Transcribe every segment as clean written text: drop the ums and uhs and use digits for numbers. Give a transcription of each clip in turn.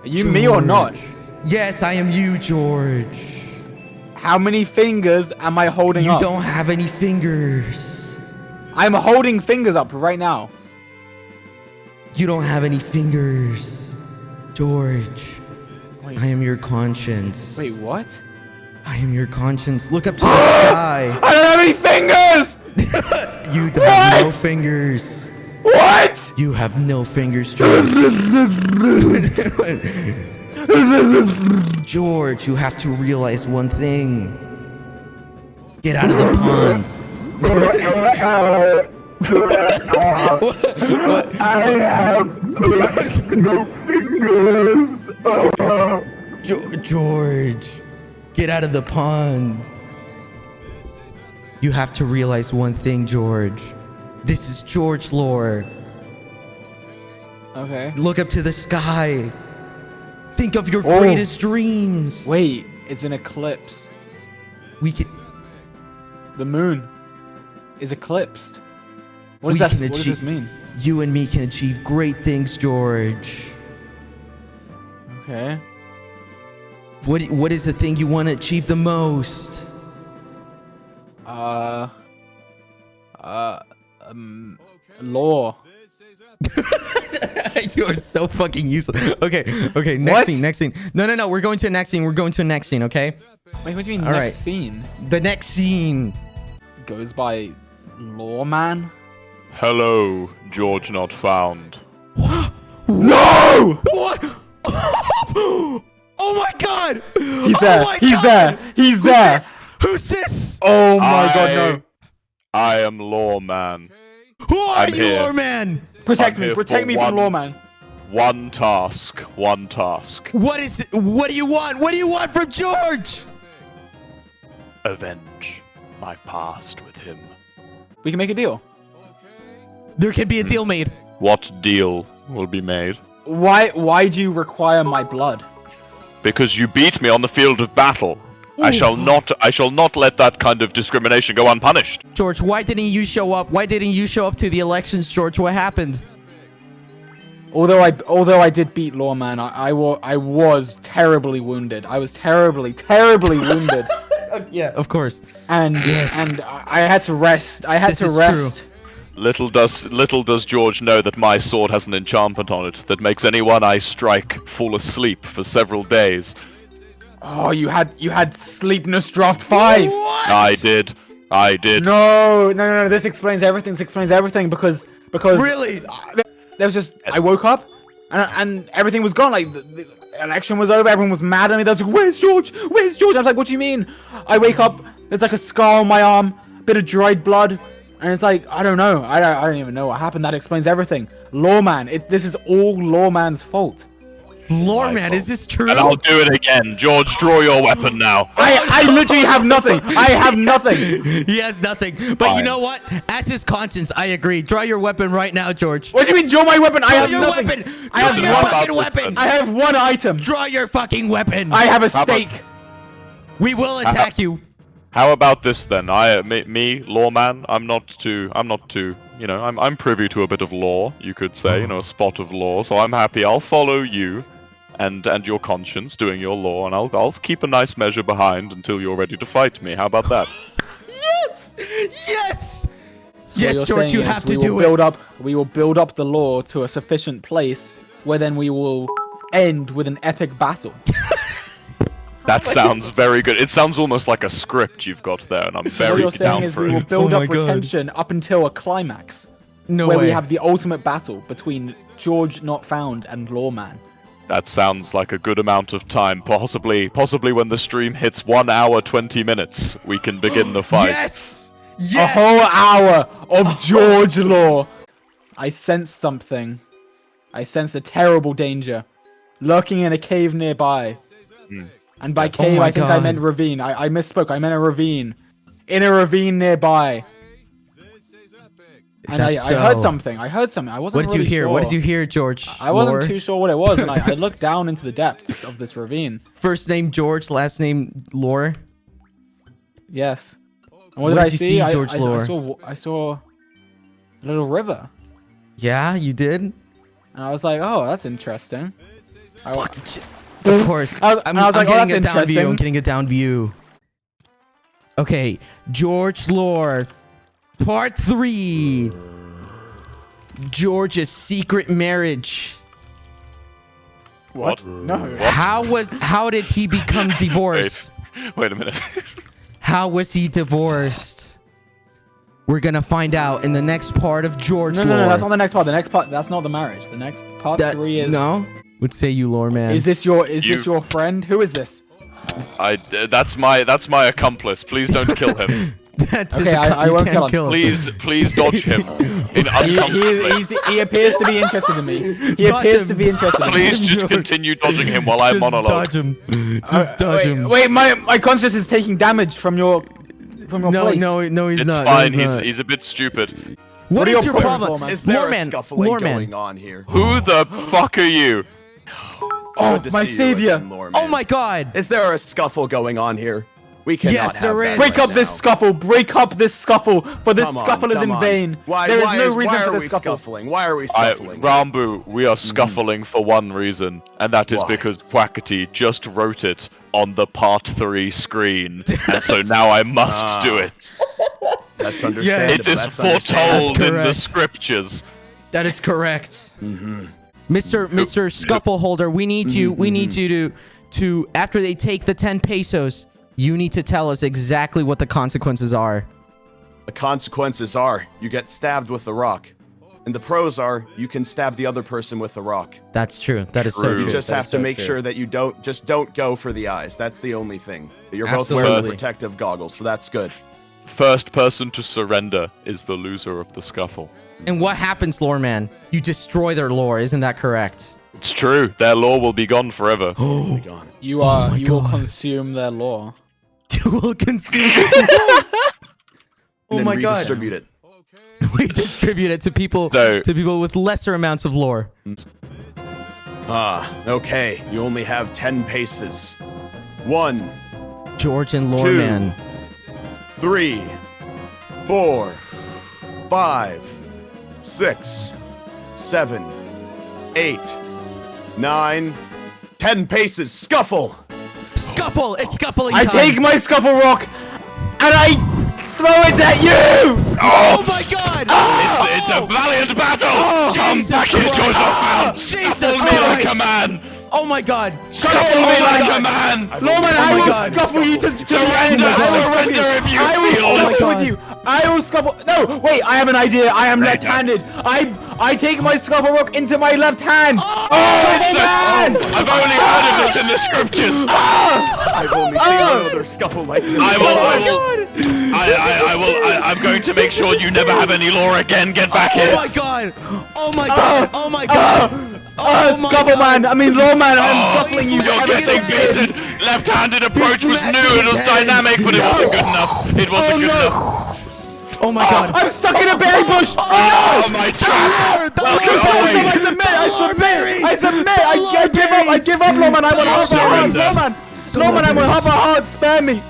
Are you me or not? Yes, I am you, George. How many fingers am I holding up? You don't have any fingers. I'm holding fingers up right now. You don't have any fingers, George. Wait. I am your conscience. Wait, what? I am your conscience. Look up to the sky. I don't have any fingers! You have no fingers. What? You have no fingers, George. George, you have to realize one thing. Get out of the pond. What? I have no fingers. George, get out of the pond. You have to realize one thing, George. This is George lore. Okay. Look up to the sky. Think of your greatest dreams. Wait, it's an eclipse. We can. The moon is eclipsed. What does that? What does this mean? You and me can achieve great things, George. Okay. What is the thing you want to achieve the most? Law. You are so fucking useless. Okay, next scene. No, we're going to the next scene, okay? Wait, what do you mean All next right. scene? The next scene. Goes by Lawman? Hello, George not found. No! What? Oh my god! He's there. Oh my He's god! there. He's there. Who's this? Oh my god, no. I am Lawman. Who are I'm you, here. Lawman? Protect I'm me. here Protect for me from Lawman. One task. What is it? What do you want? What do you want from George? Avenge my past with him. We can make a deal. There can be a deal made. What deal will be made? Why do you require my blood? Because you beat me on the field of battle. I shall not let that kind of discrimination go unpunished. George, why didn't you show up? Why didn't you show up to the elections, George? What happened? Although I did beat Lawman, I was terribly wounded. I was terribly wounded. Yeah, of course. And I had to rest. I had to rest. Little does George know that my sword has an enchantment on it that makes anyone I strike fall asleep for several days. Oh, you had sleepness draft 5. What? I did. No. This explains everything. This explains everything because Really? there was just I woke up and everything was gone. Like the election was over. Everyone was mad at me. They was like, "Where's George? Where's George?" I was like, "What do you mean?" I wake up. There's like a scar on my arm, a bit of dried blood, and it's like I don't know. I don't even know what happened. That explains everything. Lawman. This is all Lawman's fault. Lawman, is this true? And I'll do it again. George, draw your weapon now. I literally have nothing. I have nothing. He has nothing. But you know what? As his conscience, I agree. Draw your weapon right now, George. What do you mean, draw my weapon? I have your nothing. weapon. I Draw have your one fucking weapon. I have one item. Draw your fucking weapon. I have a How about- stake. We will attack you. How about this then? Me, Lawman. I'm not too. You know, I'm privy to a bit of law. You could say, you know, a spot of law. So I'm happy. I'll follow you. And your conscience doing your law, and I'll keep a nice measure behind until you're ready to fight me. How about that? Yes! Yes! So Yes, what you're George, saying you is have to we do will it. We will build up the law to a sufficient place where then we will end with an epic battle. That sounds very good. It sounds almost like a script you've got there, and I'm What very you're saying down is for we will it. build Oh my up God. retention up until a climax No where way. we have the ultimate battle between George Not Found and Lawman. That sounds like a good amount of time. Possibly when the stream hits 1 hour 20 minutes, we can begin the fight. Yes! A Yes! whole hour of George lore. I sense something. I sense a terrible danger lurking in a cave nearby. And by cave, my I think I God. meant ravine. I misspoke. I meant a ravine. In a ravine nearby. Is And that I heard so? something. I wasn't What did you really hear? sure. What did you hear, George? I wasn't Lore? too sure what it was, and I looked down into the depths of this ravine. First name George, last name Lore. Yes. And What did I did you see, George Lore? I saw a little river. Yeah, you did? And I was like, oh, that's interesting. Of course. I was like, oh, getting that's a down view. I'm interesting. getting a down view. Okay, George lore, part 3. George's secret marriage. What? No. How did he become divorced? Wait a minute. How was he divorced? We're gonna find out in the next part of George lore. No, that's not the next part. The next part, that's not the marriage. The next part 3 is. No. What say you, lore man? Is this your friend? Who is this? That's my accomplice. Please don't kill him. That's Okay, I won't kill him. Please dodge him. He appears to be interested in me. He Dodge appears him. to be interested in me. Please just continue dodging him while I monologue. Dodge him. Just dodge him. Wait, my conscience is taking damage from your place. No, he's It's not. fine. No, he's not. He's a bit stupid. What are is your your problems, problem? Lore Man? Is there Lore a man, scuffling Lore man. going on here? Who the fuck are you? Oh, Good to my see you savior. again, Lore Man. Oh my God! Is there a scuffle going on here? We cannot Yes, have there that is. Break right up this now. scuffle. Break up this scuffle. For this Come on, scuffle is come in on. vain. Why, There is why no is- reason why for are this we scuffle. scuffling? Why are we scuffling? Rambu, we are scuffling for one reason, and that is Why? because Quackity just wrote it on the part 3 screen, and so now I must do it. That's understandable. It is That's understandable. foretold in the correct. scriptures. That is correct. Mm-hmm. Mr. Scuffle Holder, we need you. We need you to after they take the 10 pesos, you need to tell us exactly what the consequences are. The consequences are you get stabbed with the rock. And the pros are you can stab the other person with the rock. That's true. That is so True. true. You just That have is to so make true. sure that you don't go for the eyes. That's the only thing. You're both wearing Absolutely. protective goggles, so that's good. First person to surrender is the loser of the scuffle. And what happens, lore man? You destroy their lore, isn't that correct? It's true. Their law will be gone forever. Oh, Gone. You my will God. consume their law. you will consume. And Oh then my God. redistribute it. We distribute it to people So- with lesser amounts of lore. Okay. You only have 10 paces. 1, George and lore 2, man. 3, 4, 5, 6, 7, 8, 9, 10 paces. Scuffle! Scuffle! It's scuffling I time. take my scuffle rock and I throw it at you. Oh my God! It's a valiant battle! Come Jesus back here, Christ. George Hoffman! Jesus Scuffle me like Christ. a man! Oh my God! Scuffle me like a man! Lawman, I my will God. scuffle you to Surrender! the end. Surrender if you I will feel scuffle God. with you. I will scuffle. No, wait. I have an idea. I am left-handed. I take my scuffle rock into my left hand. I've only heard of this in the scriptures! I've only seen another scuffle like this. I'm going to make sure you never have any lore again. Get back Oh here! my God! Oh my God! Oh my God! Oh my Scuffle God. man. I mean, Lawman. I'm scuffling you. he's You're He's getting smashing beaten! Left-handed approach was smashing new, it was his head. dynamic, but it wasn't good enough. It wasn't good enough. Oh my God! I'm stuck in a berry bush. Oh my god! I submit. I give up, Lawman. I will help a heart, Lawman. Lawman, I will help a heart. Spare me,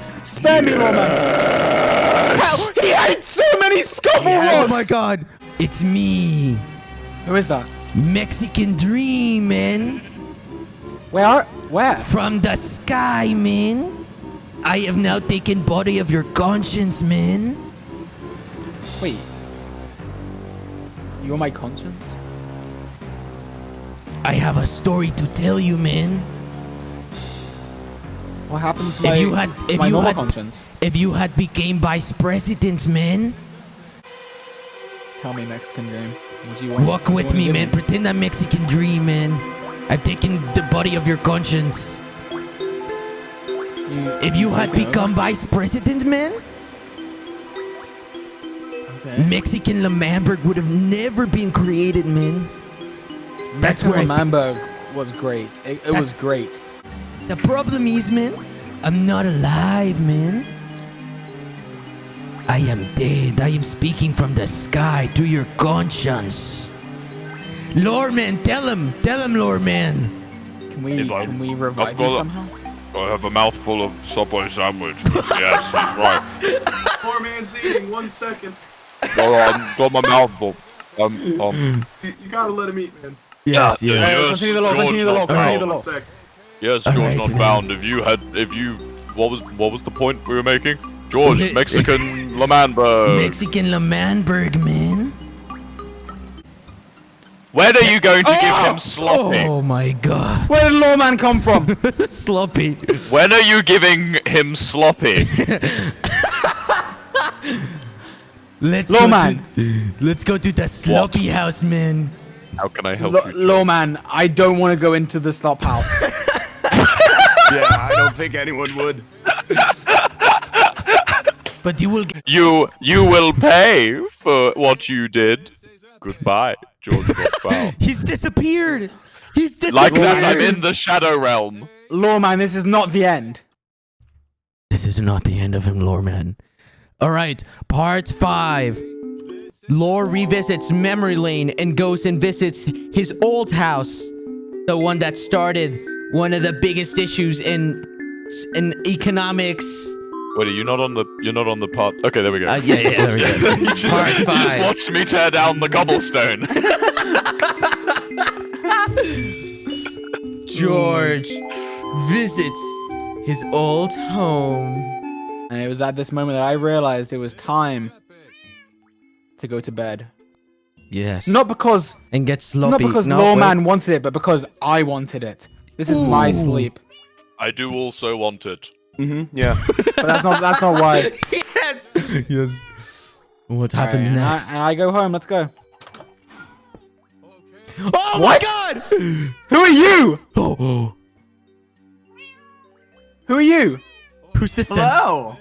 Lawman. How? He ate so many scuffle rocks. Oh my God! It's me, Who is that? Mexican Dream, man. Where? From the sky, man. I have now taken body of your conscience, man. Wait. You are my conscience? I have a story to tell you, man. What happened to If my, you had- if my you normal had- conscience? If you had became vice president, man. Tell me, Mexican Dream. What do you want? Walk what do you with wanna me, give man. Pretend I'm Mexican Dream, man. I've taken the body of your conscience. If you had become vice president, man, Okay. Mexican Lamamberg would have never been created, man. That's Mexican where I thi- Lamberg was great. It was great. The problem is, man, I'm not alive, man. I am dead. I am speaking from the sky through your conscience. Lore man, tell him, Lore man. Can we If I- revive I've you got a- somehow? I have a mouthful of Subway sandwich. Yes, he's right. Poor man's eating. 1 second. Got my mouthful. You gotta let him eat, man. Yes, Yeah. yes. Yes, Continue the law. George Continue the law. not Continue the found. law. One sec. Yes, All George right, not man. found. If you, what was the point we were making? George, Mexican Lamanberg. Mexican Lamanberg, man. When are you going to give him sloppy? Oh my god. Where did Lawman come from? Sloppy. When are you giving him sloppy? Let's Lawman. Let's go to the sloppy house, man. How can I help you? George? Lawman, I don't want to go into the slop house. Yeah, I don't think anyone would. But you will You will pay for what you did. Goodbye, George not found. He's disappeared. He's Like disappeared. that, I'm in the shadow realm. Lawman, this is not the end. This is not the end of him, Loreman. All right, part 5. Lore revisits memory lane and goes and visits his old house, the one that started one of the biggest issues in economics. Wait, you're not on the part. Okay, there we go. Yeah, there we go. you just, Part you just 5. watched me tear down the cobblestone. George visits his old home. And it was at this moment that I realized it was time to go to bed. Yes. Not because And get sloppy. not because No, Lawman wait. wanted it, but because I wanted it. This is my Ooh. sleep. I do also want it. Yeah. But that's not why. Yes. Yes. What Alright, happens and next? I go home. Let's go. Oh What? my god! Who are you? Oh. Who are you? Who's this then? Hello.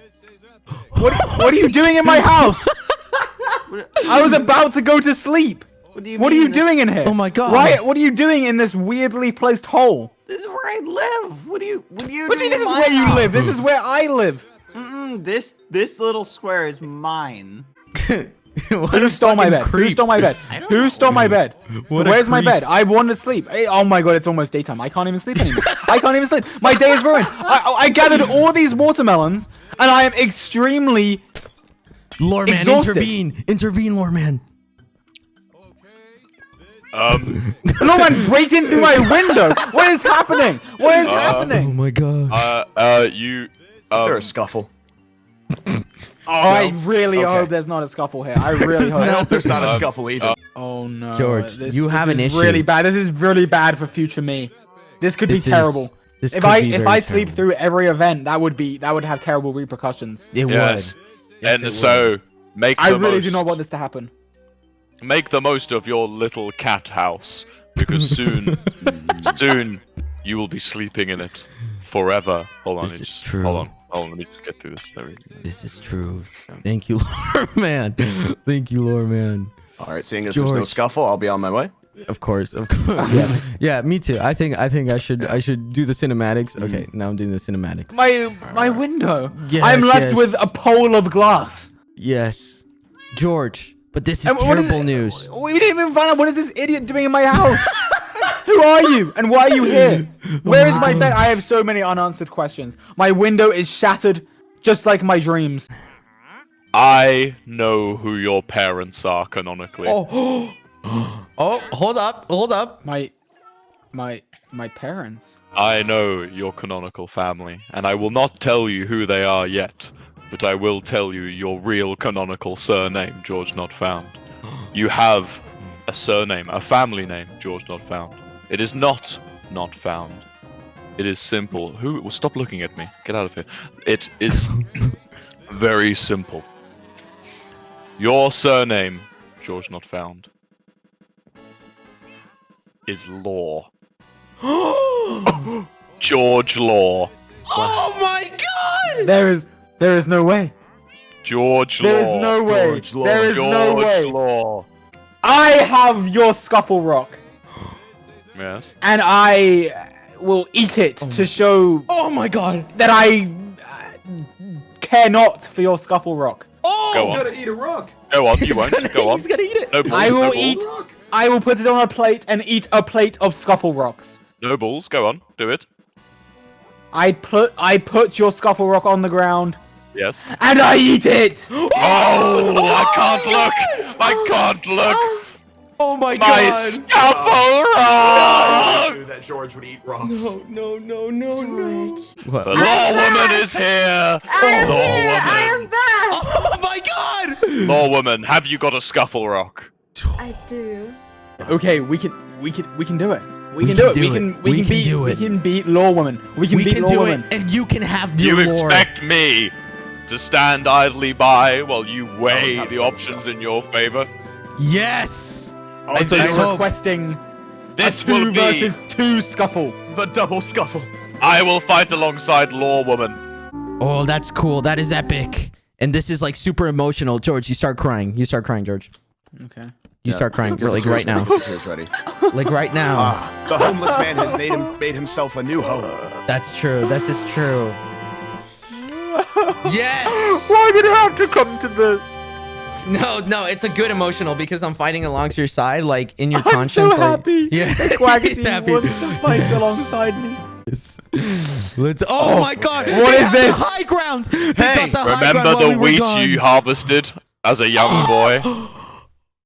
What are you doing in my house? I was about to go to sleep. What do you What are mean you doing in here? Oh my god. Why? What are you doing in this weirdly placed hole? This is where I live. What do you What do you doing mean this in is my where you house? live? This is where I live. This little square is mine. Who stole my bed? Who stole my bed? I don't Who know. stole my bed? What a Where's my creep. bed? I want to sleep. Hey, oh my god, it's almost daytime. I can't even sleep anymore. I can't even sleep. My day is ruined. I gathered all these watermelons, and I am extremely. Loreman, Exhausted. intervene, Loreman. Lawman break in through my window. What is happening? What is Oh happening? my god. You. Is there a scuffle? Oh, I really Okay. hope there's not a scuffle here. I really I hope. hope there's not a scuffle either. Oh no, George, you have this an is issue. really bad. This is really bad for future me. This could This be is- terrible. this if could I be if very I sleep terrible. through every event, that would have terrible repercussions. It Yes. would. Yes, And it so make I the really most, do not want this to happen. make the most of your little cat house because soon you will be sleeping in it forever. Hold on, This is just- true. Hold on, let me just get through this. There we go. This is true. Thank you, Loreman. Thank you, Loreman. All right, seeing as there's no George. scuffle, I'll be on my way. Of course. Yeah, yeah, me too. I think I should do the cinematics. Okay, now I'm doing the cinematics. My window. Yes, I'm left yes. with a pole of glass. Yes, George. But this is And what is terrible it- news. We didn't even find out what is this idiot doing in my house. Who are you and why are you here? Where is my bed? I have so many unanswered questions. My window is shattered, just like my dreams. I know who your parents are canonically. Oh, oh, hold up. My parents. I know your canonical family, and I will not tell you who they are yet, but I will tell you your real canonical surname, George Not Found. You have a surname, a family name, George Not Found. It is not found. It is simple. Who? Well, stop looking at me. Get out of here. It is very simple. Your surname, George Not Found, is Law. George Law. Oh my god! There is no way. George Law. There is no way. George Law. There is George no way. Law. I have your scuffle rock, Yes. and I will eat it to show Oh my god! that I care not for your scuffle rock. Oh! Go on. eat a rock. Go on. You won't. Go on. He's gonna eat it. No balls. I will no balls. eat. I will put it on a plate and eat a plate of scuffle rocks. No balls. Go on. Do it. I put your scuffle rock on the ground Yes. and I eat it. Oh! I can't look. I can't look. Oh my My god! Scuffle I rock! knew that George would eat rocks. No. The law woman is here! I am back. Oh my god! Law woman, have you got a scuffle rock? I do. Okay, we can do it. We can do it. We can beat Law Woman. We can beat Law do Woman. it, and you can have You your lore. expect me to stand idly by while you weigh not the good options stuff. in your favor? Yes. Also, this- you're requesting This a will 2 be. versus 2 scuffle. The double scuffle. I will fight alongside Law Woman. Oh, that's cool. That is epic. And this is like super emotional. George, you start crying. You start crying, George. Okay. You start crying Get the like tears right ready, now. get the tears ready. Like right now. Ah, the homeless man has made himself a new home. That's true. This is true. Yes. Why did it have to come to this? No, it's a good emotional because I'm fighting alongside your side, like in your I'm conscience. so like, happy. Yeah, Quackity he's happy. wants to fight alongside me. Let's. Oh my God! What They is got this? The high ground. They Hey, got the high Remember ground while the we were wheat gone. you harvested as a young boy?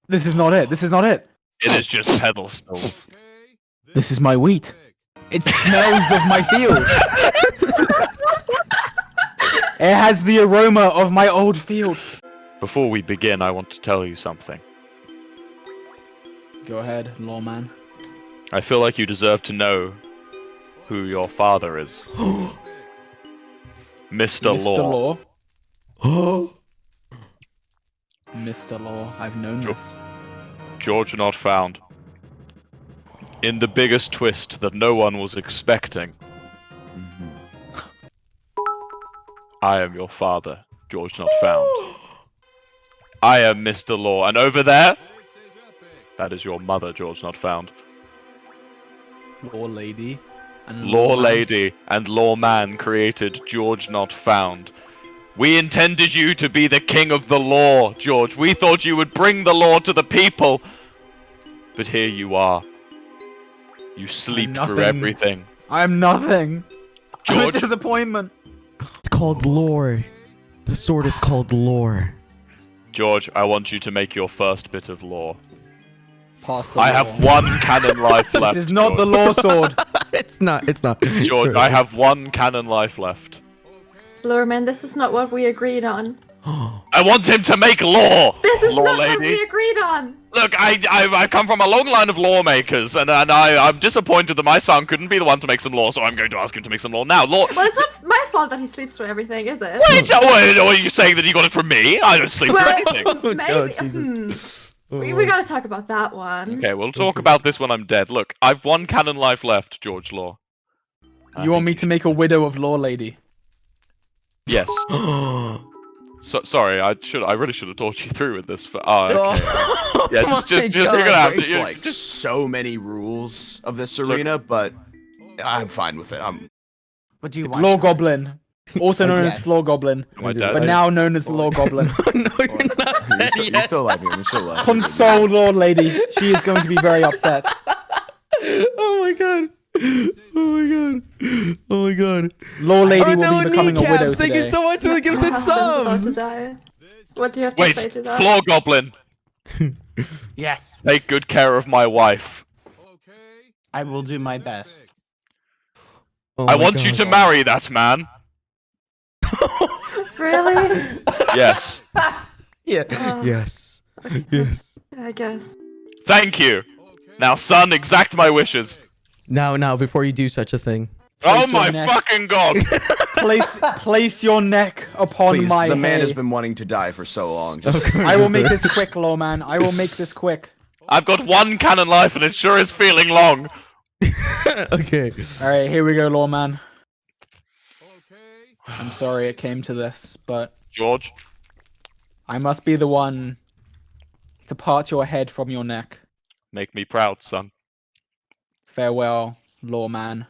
This is not it. This is not it. It is just pedestals. This is my wheat. It smells of my field. It has the aroma of my old field. Before we begin, I want to tell you something. Go ahead, lawman. I feel like you deserve to know who your father is. Mr. Law. Law. Mr. Law, I've known this. George not found. In the biggest twist that no one was expecting. I am your father, George not found. I am Mr. Law, and over there, that is your mother, George not found. Law lady. And Law lawman. lady and lawman created George not found. We intended you to be the king of the law, George. We thought you would bring the law to the people. But here you are. You sleep through nothing. everything. I'm nothing. I'm George, a disappointment. It's called lore. The sword is called lore. George, I want you to make your first bit of law. Pass the I law. have one cannon life left. This is not the George. law sword. It's not. George, I have one cannon life left. Lorman, this is not what we agreed on. I want him to make law! This is law not lady. what we agreed on. Look, I come from a long line of lawmakers, and I'm disappointed that my son couldn't be the one to make some law, so I'm going to ask him to make some law now. Law. Well, it's not my fault that he sleeps through everything, is it? Wait, are you saying that you got it from me? I don't sleep through Well, anything. maybe. Jesus. We gotta talk about that one. Okay, we'll talk about this when I'm dead. Look, I've one cannon life left, George Law. You want me to make a widow of law lady? Yes. So, sorry, I really should have talked you through with this. Okay. Yeah, just you're gonna have to. There's you- like so many rules of this arena, but I'm fine with it. What do you want? Law George? goblin. Also known yes. as Floor Goblin. Am I dead? But now known as Law Goblin. No, you're not dead You're yet. still alive, you're still alive. Console Law Lady. She is going to be very upset. Oh my God. Oh my God. Oh my God. Law Lady Oh, will no, be becoming a widow kneecaps. Thank you today. so much for the gifted My husband's about to subs. die. What do you have to Wait, say to that? Floor Goblin, Yes, take good care of my wife. I will do my best. Oh I my want you God. to marry that man. Really? Yes. Yeah. Oh. Yes. Yes. I guess. Thank you. Now, son, exact my wishes. Now, before you do such a thing. Oh Place your my neck. fucking god! Place your neck upon Please, my the man hay. has been wanting to die for so long. Just I will make this quick, Lawman. I will make this quick. I've got one cannon life and it sure is feeling long. Okay. Alright, here we go, Lawman. I'm sorry it came to this, but George, I must be the one to part your head from your neck. make me proud, son. Farewell, Lawman.